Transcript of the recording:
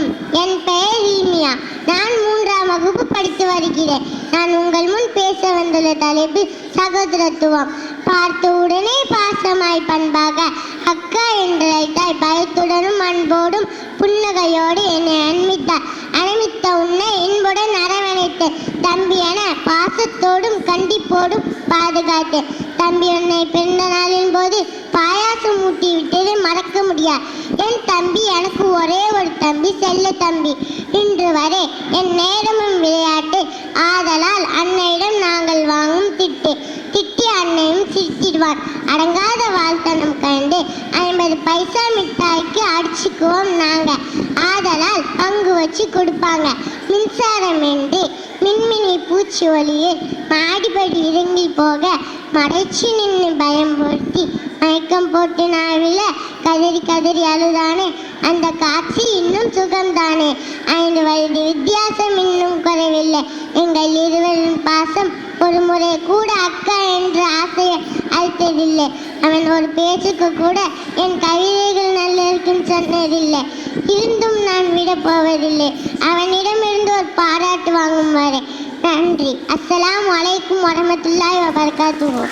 வணக்கம். என் பெயர் இல்மியா. நான் 3ஆம் வகுப்பு படித்து வருகிறேன். நான் உங்கள் முன் பேச வந்துள்ள தலைப்பு சகோதரத்துவம். பார்த்த உடனே பாசமாய் பண்பாக அக்கா என்று அழைத்தாய். பயத்துடனும் அன்போடும் புன்னகையோடு என்னை அணைமித்த உன்னை இன்புடன் அரவணைத்தேன். தம்பி என பாசத்தோடும் கண்டிப்போடும் பாதுகாத்தேன். தம்பி உன்னை பிறந்த நாளின் போது பாயாசம் ஊட்டி விட்டது மறக்க முடியாது. என் தம்பி எனக்கு ஒரே ஒரு தம்பி, செல்ல தம்பி. இன்று வரை என் நேரமும் விளையாட்டு. ஆதலால் அன்னையிடம் நாங்கள் வாங்கும் திட்டி அன்னையும் சிரித்திடுவான். அடங்காத வாழ்த்தனம் கண்டு 50 பைசா மிட்டாய்க்கு அடிச்சுக்குவோம் நாங்க. ஆதலால் பங்கு வச்சு கொடுப்பாங்க. மின்சாரம் என்று மின்மினி பூச்சி ஒளியில் மாடிப்படி இறங்கி போக மறைச்சு நின்று பயம்படுத்தி மயக்கம் போட்டு நாவில கதறி கதறி அழுதானே. அந்த காட்சி இன்னும் சுகம்தானே. 5 வயது வித்தியாசம் இன்னும் குறைவில்லை. எங்கள் இருவரின் பாசம் ஒரு முறை கூட அக்கா என்று ஆசையை அழைத்ததில்லை. அவன் ஒரு பேச்சுக்கு கூட என் கவிதைகள் நல்ல இருக்குன்னு சொன்னதில்லை. இருந்தும் நான் விட போவதில்லை. அவனிடமிருந்து ஒரு பாராட்டு வாங்கும் வரை. நன்றி. அஸ்ஸலாமு அலைக்கும் வரஹ்மத்துல்லாஹி வபரகாத்துஹு.